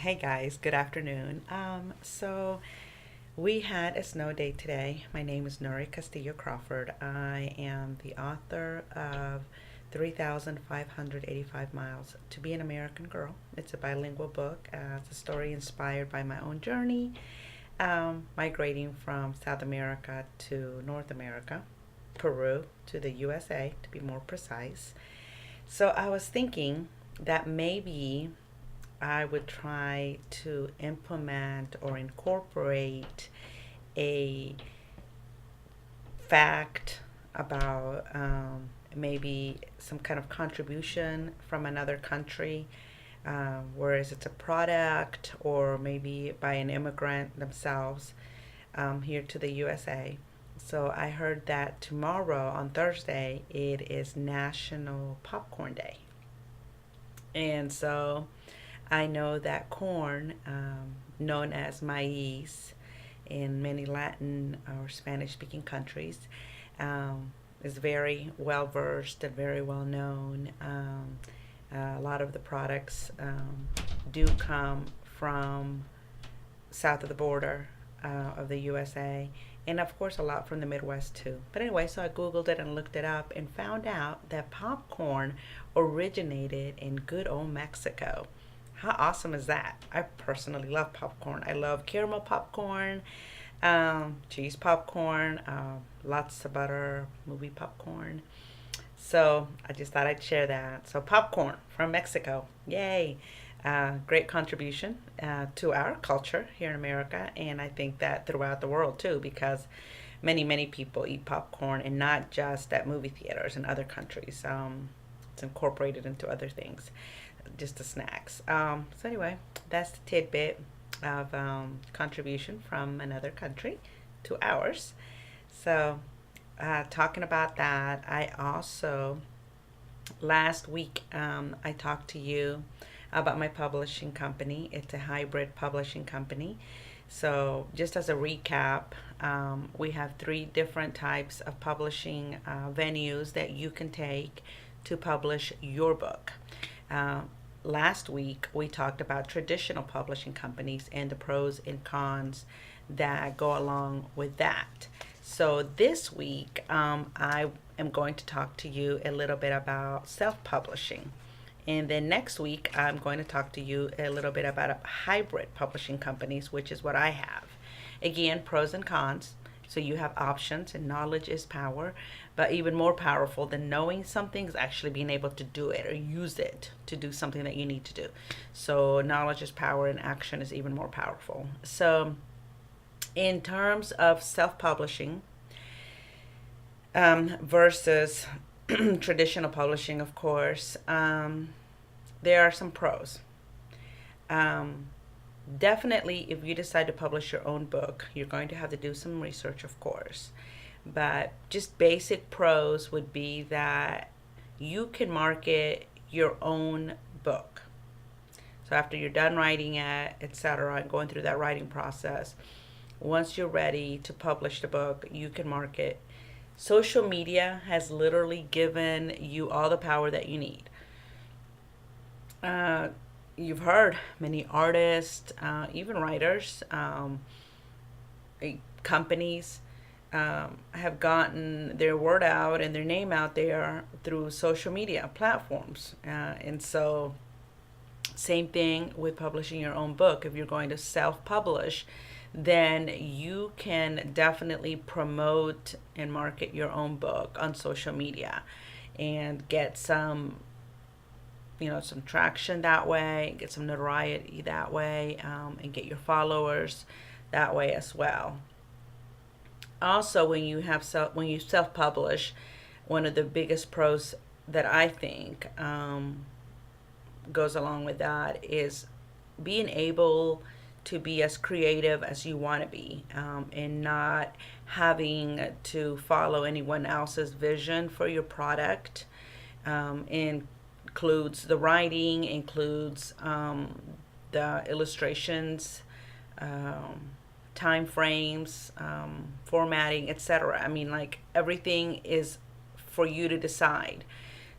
Hey guys, good afternoon. So we had a snow day today. My name is Nuri Castillo Crawford. I am the author of 3,585 Miles to Be an American Girl. It's a bilingual book. It's a story inspired by my own journey, migrating from South America to North America, Peru to the USA, to be more precise. So I was thinking that maybe I would try to implement or incorporate a fact about maybe some kind of contribution from another country, whereas it's a product or maybe by an immigrant themselves here to the USA. So I heard that tomorrow on Thursday it is National Popcorn Day. And so I know that corn, known as maize in many Latin or Spanish speaking countries, is very well versed and very well known. A lot of the products do come from south of the border of the USA, and of course a lot from the Midwest too. But anyway, so I Googled it and looked it up and found out that popcorn originated in good old Mexico. How awesome is that? I personally love popcorn. I love caramel popcorn, cheese popcorn, lots of butter, movie popcorn. So I just thought I'd share that. So popcorn from Mexico, yay! Great contribution to our culture here in America, and I think that throughout the world too, because many people eat popcorn, and not just at movie theaters in other countries. It's incorporated into other things, just the snacks. So anyway, that's the tidbit of contribution from another country to ours. So talking about that, I also last week I talked to you about my publishing company. It's a hybrid publishing company. So just as a recap, we have three different types of publishing venues that you can take to publish your book. Last week, we talked about traditional publishing companies and the pros and cons that go along with that. So this week, I am going to talk to you a little bit about self-publishing. And then next week, I'm going to talk to you a little bit about hybrid publishing companies, which is what I have. Again, pros and cons. So you have options, and knowledge is power. But even more powerful than knowing something is actually being able to do it or use it to do something that you need to do. So knowledge is power, and action is even more powerful. So in terms of self-publishing versus traditional publishing, of course, there are some pros. Um, Definitely, if you decide to publish your own book, you're going to have to do some research, of course. But just basic pros would be that you can market your own book. So after you're done writing it, etc., and going through that writing process, once you're ready to publish the book, you can market. Social media has literally given you all the power that you need. Uh, you've heard many artists, even writers, companies have gotten their word out and their name out there through social media platforms. And so, same thing with publishing your own book. If you're going to self publish, then you can definitely promote and market your own book on social media and get some traction that way, get some notoriety that way, and get your followers that way as well. Also, when you self-publish, one of the biggest pros that I think goes along with that is being able to be as creative as you want to be, and not having to follow anyone else's vision for your product. Includes the writing, includes the illustrations, time frames, formatting, etc. I mean, like, everything is for you to decide.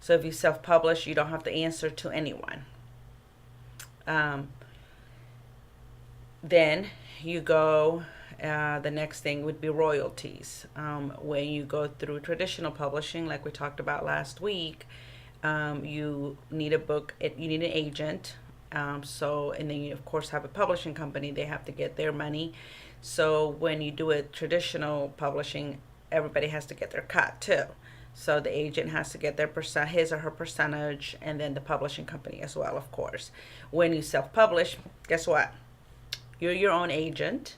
So if you self-publish, you don't have to answer to anyone. Um, Then you go, the next thing would be royalties. When you go through traditional publishing, like we talked about last week, you need a book, you need an agent. And then you, of course, have a publishing company, they have to get their money. So when you do a traditional publishing, everybody has to get their cut too. So the agent has to get their his or her percentage, and then the publishing company as well, of course. When you self-publish, guess what? You're your own agent,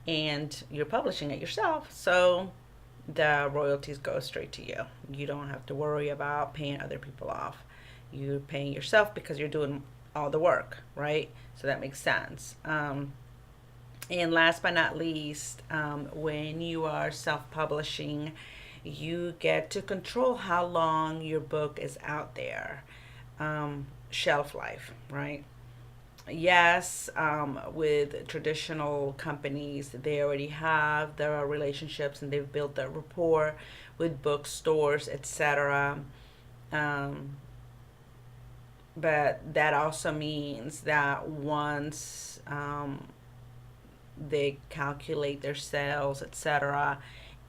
and you're publishing it yourself. So the royalties go straight to you. You don't have to worry about paying other people off. You're paying yourself because you're doing all the work, right? So that makes sense. And last but not least, when you are self-publishing, you get to control how long your book is out there. Shelf life, right? Yes, with traditional companies, they already have their relationships and they've built their rapport with bookstores, etc. Um, but that also means that once they calculate their sales, etc.,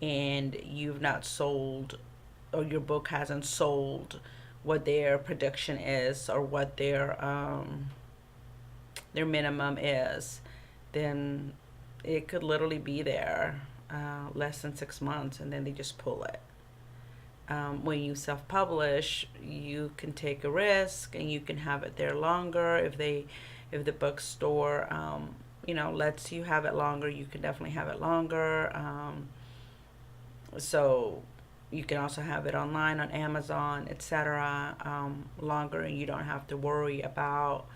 and you've not sold, or your book hasn't sold what their prediction is, or what their minimum is, then it could literally be there less than 6 months, and then they just pull it. When you self-publish, you can take a risk and you can have it there longer. If the bookstore lets you have it longer, you can definitely have it longer. So you can also have it online on Amazon, etc., longer, and you don't have to worry about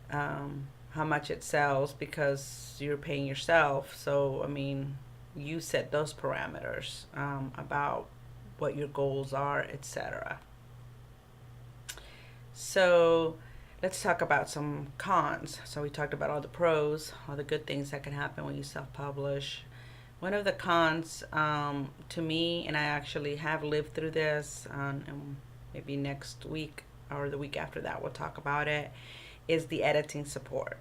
how much it sells because you're paying yourself. So, I mean, you set those parameters about what your goals are, etc. So, let's talk about some cons. So, we talked about all the pros, all the good things that can happen when you self publish. One of the cons to me, and I actually have lived through this, and maybe next week or the week after that, we'll talk about it, is the editing support.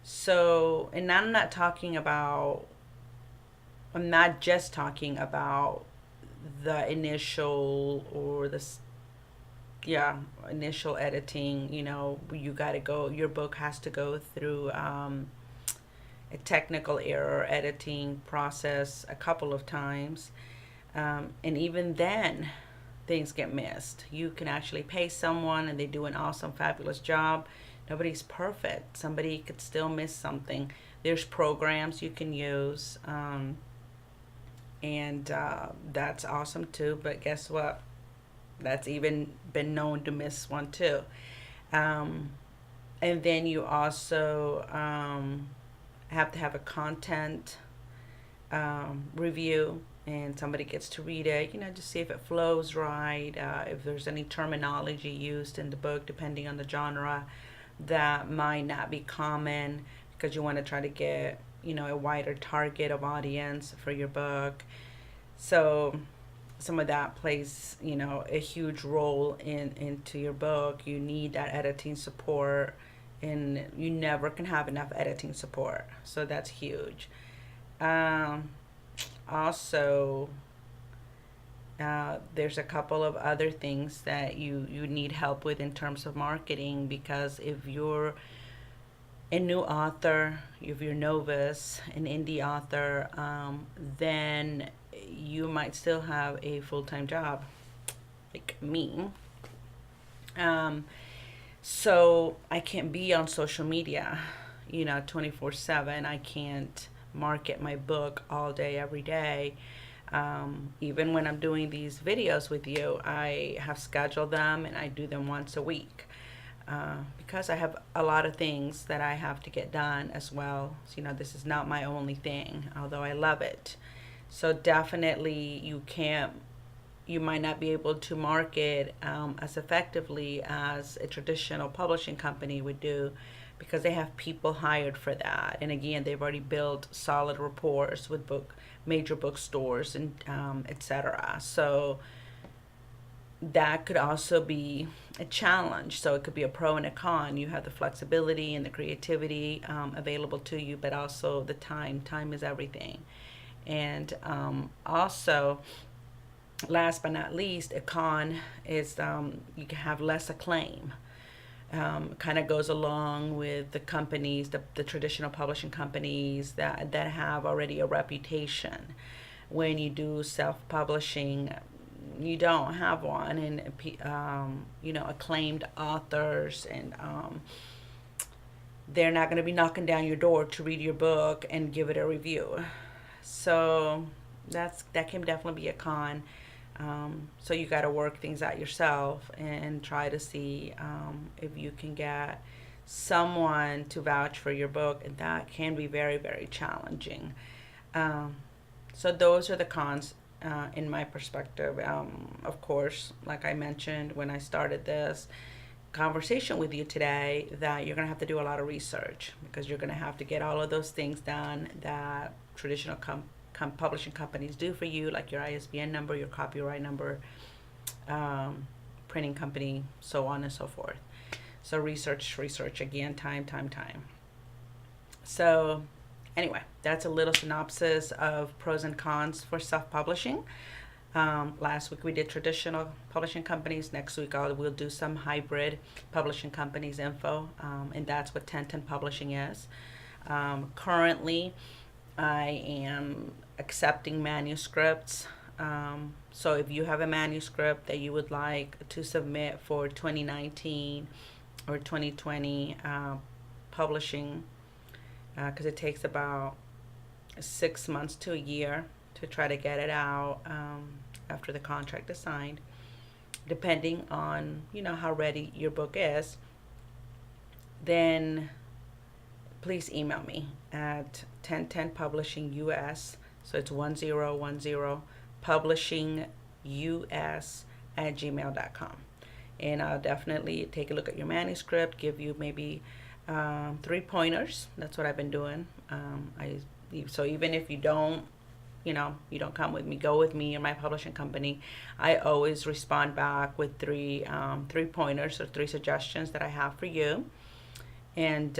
So, and I'm not just talking about the initial or initial editing. You got to go, your book has to go through a technical error editing process a couple of times. And even then, things get missed. You can actually pay someone and they do an awesome, fabulous job. Nobody's perfect. Somebody could still miss something. There's programs you can use, and that's awesome too. But guess what? That's even been known to miss one too. And then you also have to have a content review, and somebody gets to read it, to see if it flows right, if there's any terminology used in the book, depending on the genre, that might not be common, because you want to try to get, a wider target of audience for your book. So some of that plays, a huge role into your book. You need that editing support, and you never can have enough editing support. So that's huge. Also, there's a couple of other things that you need help with in terms of marketing, because if you're a new author, if you're novice, an indie author, then you might still have a full-time job, like me. So I can't be on social media, 24/7. I can't market my book all day, every day. Even when I'm doing these videos with you, I have scheduled them and I do them once a week, because I have a lot of things that I have to get done as well. So, this is not my only thing, although I love it. So definitely you might not be able to market as effectively as a traditional publishing company would do, because they have people hired for that. And again, they've already built solid rapport with major bookstores and etc. So that could also be a challenge. So it could be a pro and a con. You have the flexibility and the creativity available to you, but also the time. Time is everything. And also, last but not least, a con is you can have less acclaim. Kind of goes along with the companies, the traditional publishing companies that have already a reputation. When you do self-publishing, you don't have one, and acclaimed authors, and they're not going to be knocking down your door to read your book and give it a review. So that can definitely be a con. So you got to work things out yourself and try to see if you can get someone to vouch for your book, and that can be very, very challenging. So those are the cons in my perspective. Of course, like I mentioned when I started this conversation with you today, that you're going to have to do a lot of research, because you're going to have to get all of those things done that traditional publishing companies do for you, like your ISBN number, your copyright number, printing company, so on and so forth. So research again, time. So anyway, that's a little synopsis of pros and cons for self-publishing. Last week we did traditional publishing companies. Next week we'll do some hybrid publishing companies info, and that's what 1010 Publishing is. Currently, I am accepting manuscripts. So if you have a manuscript that you would like to submit for 2019 or 2020 publishing, because it takes about 6 months to a year to try to get it out after the contract is signed, depending on how ready your book is, then please email me at 1010 Publishing US. So it's 1010 Publishing US at gmail.com. And I'll definitely take a look at your manuscript, give you maybe 3 pointers. That's what I've been doing. So even if you don't come with me, go with me or my publishing company, I always respond back with three pointers or 3 suggestions that I have for you. And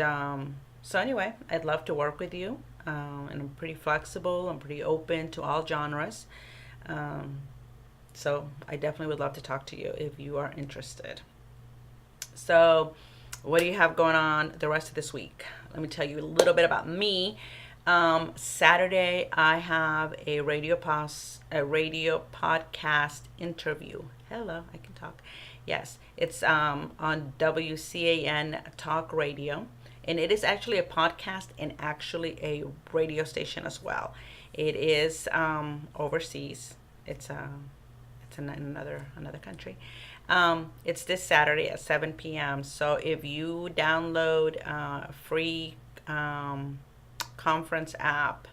so anyway, I'd love to work with you, and I'm pretty flexible. I'm pretty open to all genres. So I definitely would love to talk to you if you are interested. So what do you have going on the rest of this week? Let me tell you a little bit about me. Saturday, I have a radio podcast interview. Hello, I can talk. Yes, it's on WCAN Talk Radio. And it is actually a podcast and actually a radio station as well. It is overseas. It's in another country. It's this Saturday at 7 p.m. So if you download a free conference app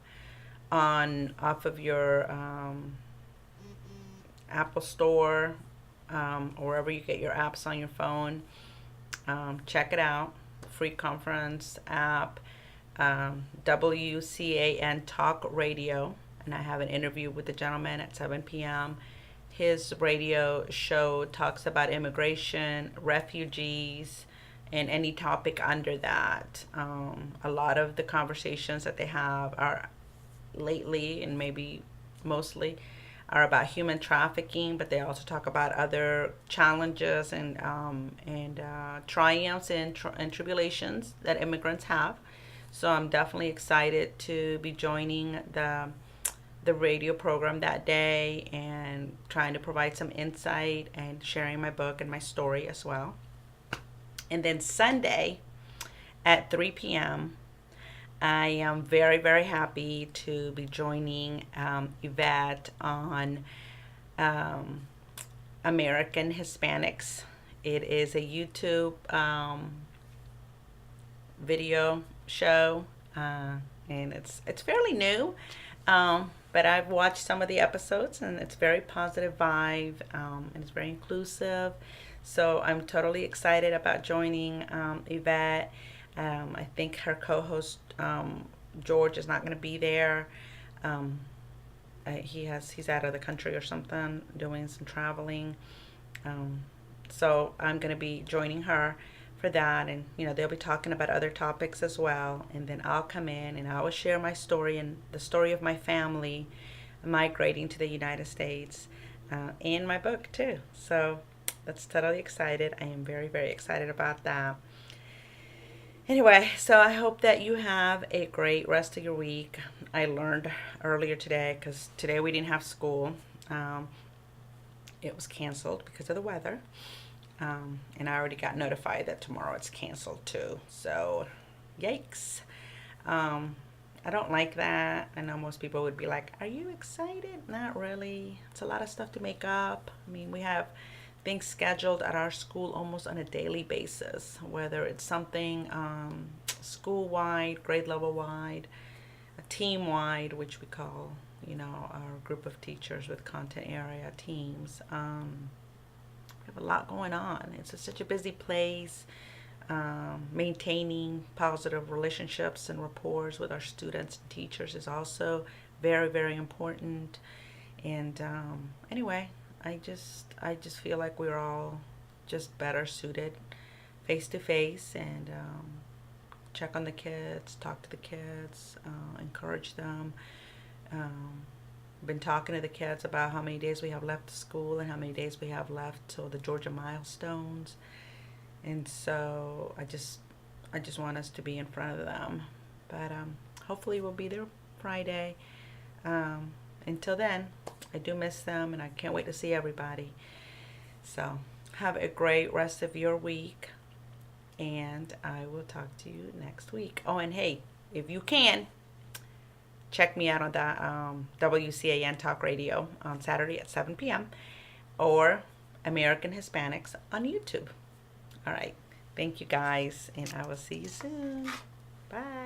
off of your Apple Store, or wherever you get your apps on your phone, check it out. Free conference app, WCAN Talk Radio, and I have an interview with the gentleman at 7 p.m. His radio show talks about immigration, refugees, and any topic under that. A lot of the conversations that they have are lately, and maybe mostly, are about human trafficking, but they also talk about other challenges and triumphs and tribulations that immigrants have. So I'm definitely excited to be joining the radio program that day and trying to provide some insight and sharing my book and my story as well. And then Sunday at 3 p.m., I am very, very happy to be joining Yvette on American Hispanics. It is a YouTube video show, and it's fairly new, but I've watched some of the episodes, and it's very positive vibe, and it's very inclusive. So I'm totally excited about joining Yvette. I think her co-host George is not going to be there. He's out of the country or something, doing some traveling. Um, so I'm going to be joining her for that, and they'll be talking about other topics as well. And then I'll come in and I will share my story and the story of my family migrating to the United States in my book too. So that's totally excited. I am very, very excited about that. Anyway, so I hope that you have a great rest of your week. I learned earlier today because today we didn't have school. Um, it was canceled because of the weather. And I already got notified that tomorrow it's canceled too. So, yikes. Um, I don't like that. I know most people would be like, "Are you excited?" Not really. It's a lot of stuff to make up. I mean, we have things scheduled at our school almost on a daily basis, whether it's something school wide, grade level wide, team wide, which we call, our group of teachers with content area teams. We have a lot going on. Such a busy place. Maintaining positive relationships and rapport with our students and teachers is also very, very important. And anyway, I just feel like we're all just better suited face to face and check on the kids, talk to the kids, encourage them. Um, been talking to the kids about how many days we have left to school and how many days we have left till the Georgia milestones. And so I just want us to be in front of them. But hopefully we'll be there Friday. Until then, I do miss them and I can't wait to see everybody. So have a great rest of your week, and I will talk to you next week. Oh, and hey, if you can, check me out on the WCAN Talk Radio on Saturday at 7 p.m. or American Hispanics on YouTube. All right. Thank you guys, and I will see you soon. Bye.